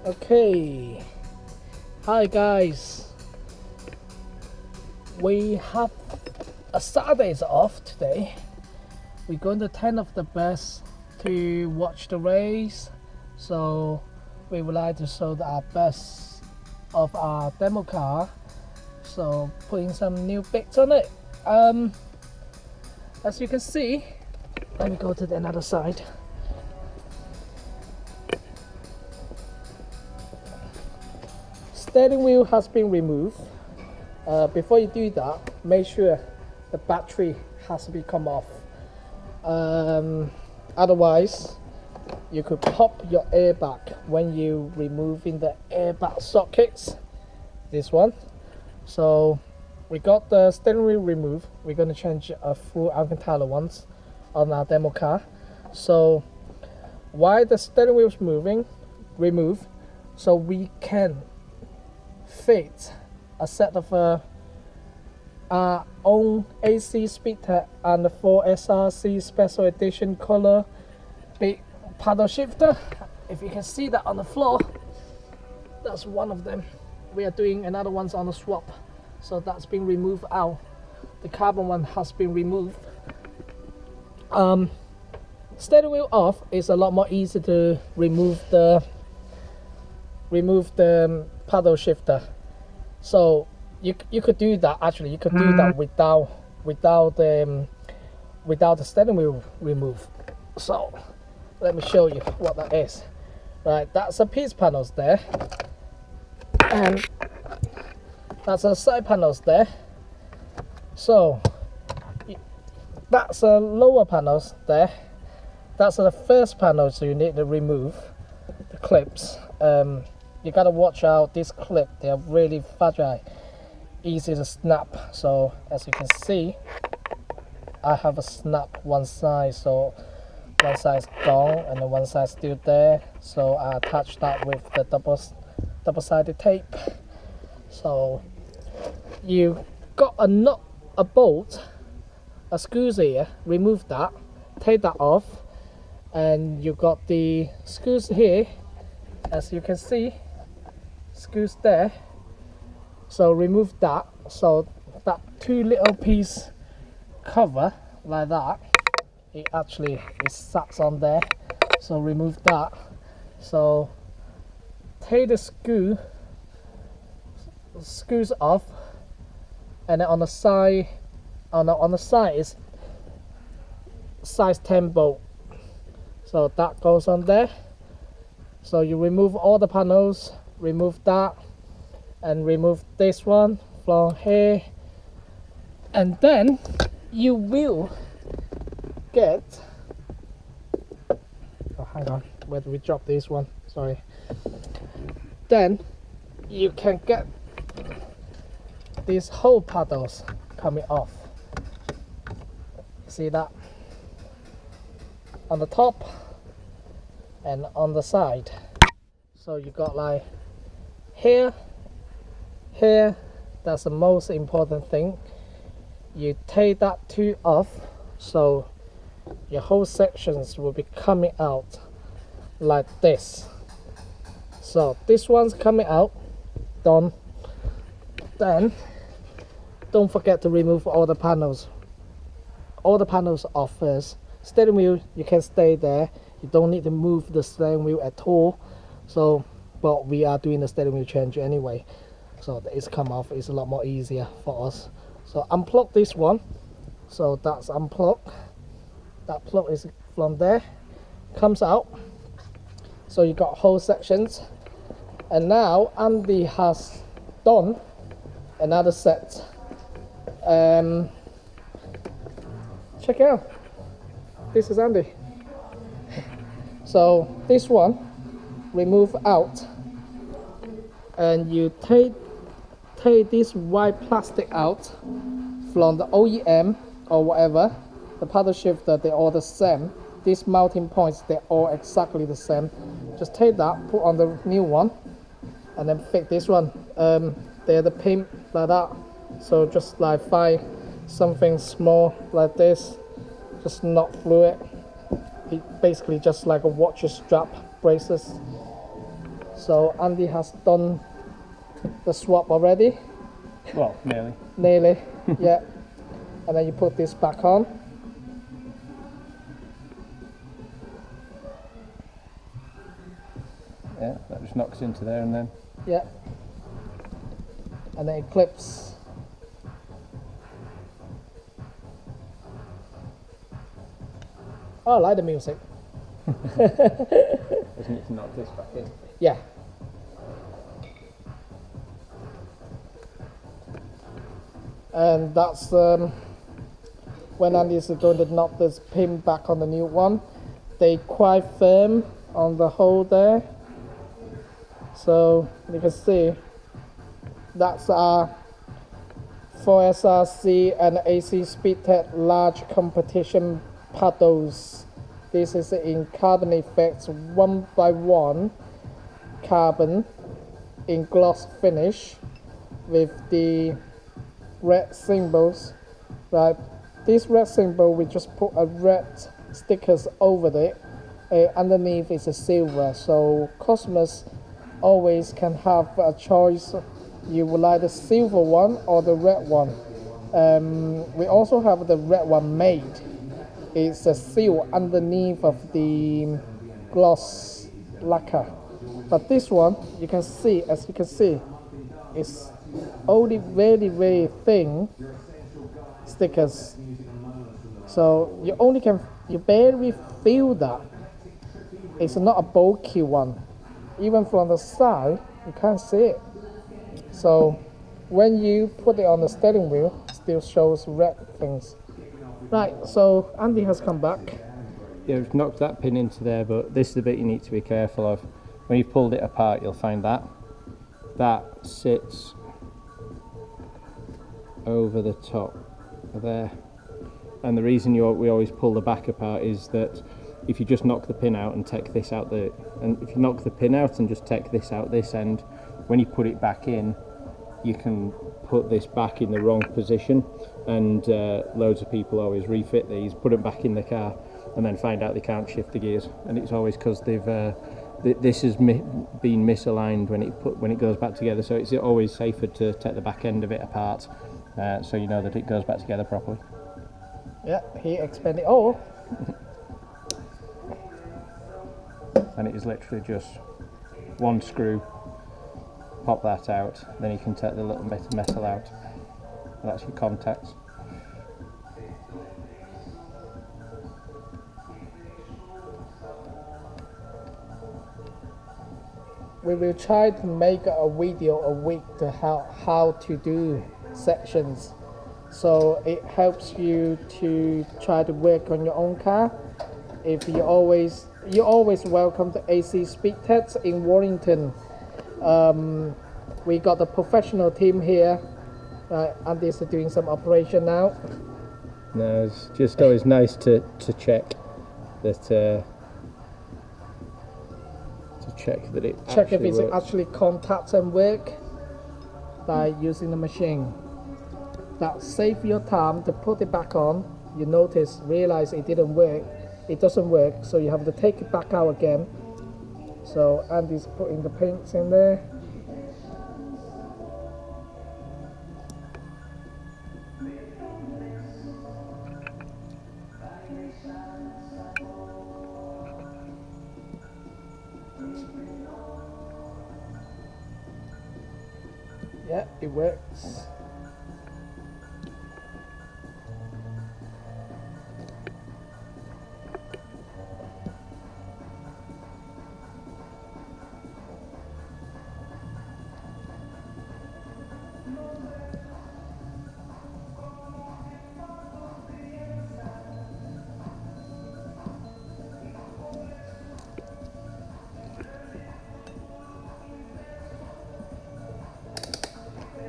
Okay, hi guys. We have a Saturday's off today. We're going to 10 of the best to watch the race, so we would like to show our best of our demo car, so putting some new bits on it. As you can see, let me go to the another side. Steering wheel has been removed. Before you do that, make sure the battery has to be come off. Otherwise, you could pop your airbag when you removing the airbag sockets. This one. So we got the steering wheel removed. We're going to change a full Alcantara ones on our demo car. So while the steering wheel is removed, so we can fit a set of our own AC speeder and the 4SRC special edition color big paddle shifter. If you can see that on the floor, that's one of them. We are doing another one's on the swap, so that's been removed out. The carbon one has been removed. Steering wheel off is a lot more easy to remove the paddle shifter. So you could do that. Actually, you could do that without the steering wheel removed. So let me show you what that is. Right, that's a piece panels there, and that's a side panels there. So that's a lower panels there. That's the first panel, so you need to remove the clips. You gotta watch out this clip, they are really fragile, easy to snap. So as you can see, I have a snap one side, so one side's gone and then one side's still there. So I attach that with the double-sided tape. So you got a nut, a bolt, a screws here, remove that, take that off, and you got the screws here, as you can see, screws there. So remove that, so that two little piece cover like that, it sits on there. So remove that. So take the screws off, and then on the side is size 10 bolt. So that goes on there. So you remove all the panels, remove that, and remove this one from here, and then you will get, oh hang on, where do we drop this one, sorry. Then you can get these whole paddles coming off. See that on the top and on the side. So you got like here, that's the most important thing. You take that two off, so your whole sections will be coming out like this. So this one's coming out, done. Then don't forget to remove all the panels off first. Steering wheel, you can stay there, you don't need to move the steering wheel at all. So but we are doing the steering wheel change anyway, so it's come off. It's a lot more easier for us. So unplug this one, so that's unplugged. That plug is from there, comes out. So you got whole sections, and now Andy has done another set. Check it out, this is Andy. So this one remove out, and you take this white plastic out from the OEM or whatever. The paddle shifter, they're all the same. These mounting points, they're all exactly the same. Just take that, put on the new one, and then fit this one. They're the pin like that. So just like find something small like this, just knock through it. It basically just like a watch strap braces. So Andy has done the swap already. Well, nearly. Nearly, yeah. And then you put this back on. Yeah, that just knocks into there and then. Yeah. And then it clips. Oh, I like the music. Just need to knock this back in. Yeah. And that's when Andy's going to knock this pin back on the new one. They quite firm on the hole there. So you can see that's our 4SRC and AC Speedtech large competition paddles. This is in carbon effects 1x1 carbon in gloss finish with the red symbols. Right, this red symbol we just put a red stickers over it. Underneath is a silver, so customers always can have a choice. You would like the silver one or the red one. We also have the red one made. It's a seal underneath of the gloss lacquer. But this one, you can see, as you can see, it's only very, very thin stickers. So you barely feel that. It's not a bulky one. Even from the side, you can't see it. So when you put it on the steering wheel, it still shows red things. Right, so Andy has come back. Yeah, we've knocked that pin into there, but this is the bit you need to be careful of. When you've pulled it apart, you'll find that sits over the top there. And the reason we always pull the back apart is that if you just knock the pin out and take this out if you knock the pin out and just take this out this end, when you put it back in, you can put this back in the wrong position, and loads of people always refit these, put it back in the car, and then find out they can't shift the gears, and it's always because this has been misaligned when it goes back together. So it's always safer to take the back end of it apart, so you know that it goes back together properly. Yeah, he expanded. Oh. And it is literally just one screw, pop that out, then you can take the little bit of metal out, and that's your contacts. We will try to make a video a week to how to do sections, so it helps you to try to work on your own car. If you're always welcome to AC Speedtech in Warrington. We got the professional team here. Andy's doing some operation now. No, it's just always nice to check that. Check if it's actually contacts and work by using the machine. That saves your time to put it back on. You realize it didn't work. It doesn't work, so you have to take it back out again. So Andy's putting the paints in there. Yeah, it works.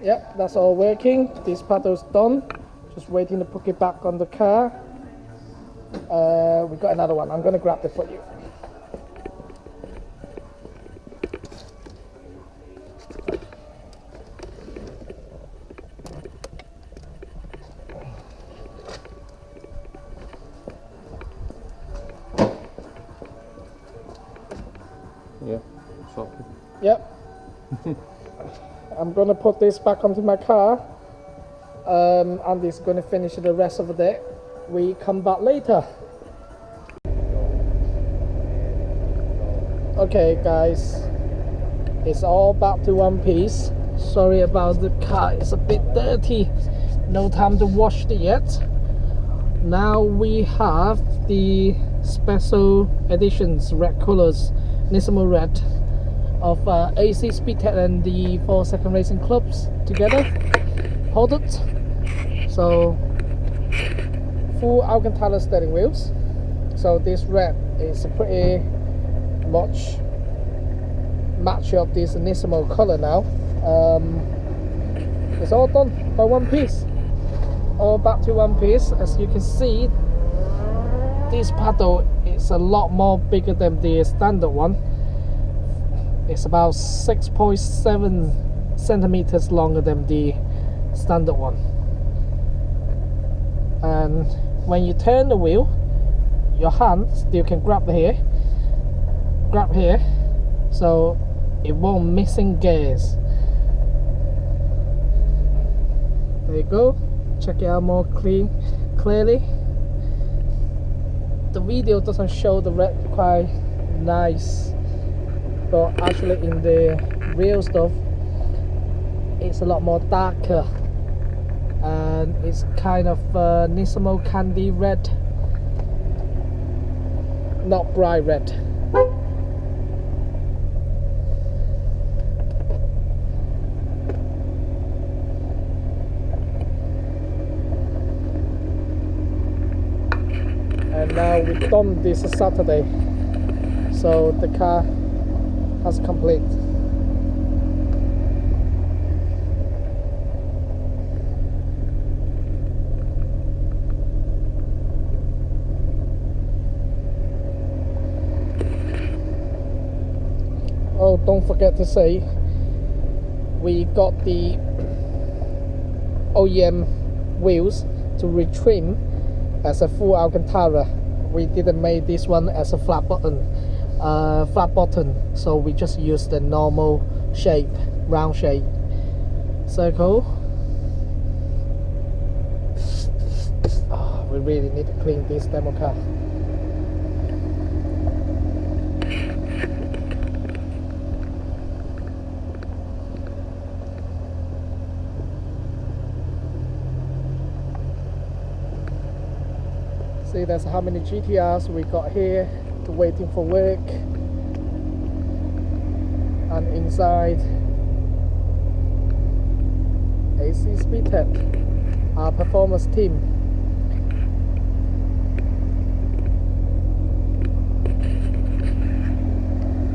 Yep, that's all working. This paddle's done. Just waiting to put it back on the car. We've got another one. I'm going to grab it for you. Yeah, socket. Yeah. I'm gonna put this back onto my car. Andy's gonna finish the rest of the day. We come back later. Okay guys, it's all back to one piece. Sorry about the car, it's a bit dirty. No time to wash it yet. Now we have the special editions red colors, Nissan red of AC Speedtech and the 4SRC Racing clubs together. Hold it. So full Alcantara steering wheels. So this red is pretty much match of this Nissan color now. It's all done by one piece. All back to one piece. As you can see, this paddle is a lot more bigger than the standard one. It's about 6.7 centimeters longer than the standard one. And when you turn the wheel, your hand still can grab here, so it won't missing gears. There you go. Check it out more clearly. The video doesn't show the red quite nice, but actually in the real stuff it's a lot more darker, and it's kind of Nissan candy red, not bright red. And now we've done this Saturday, so the car has complete. Oh, don't forget to say, we got the OEM wheels to retrim as a full Alcantara. We didn't make this one as a flat bottom, so we just used the normal shape, round shape circle. Oh, we really need to clean this demo car. See, that's how many GTRs we got here, waiting for work. And inside, AC Speedtech, our performance team.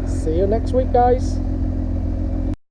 See you next week, guys.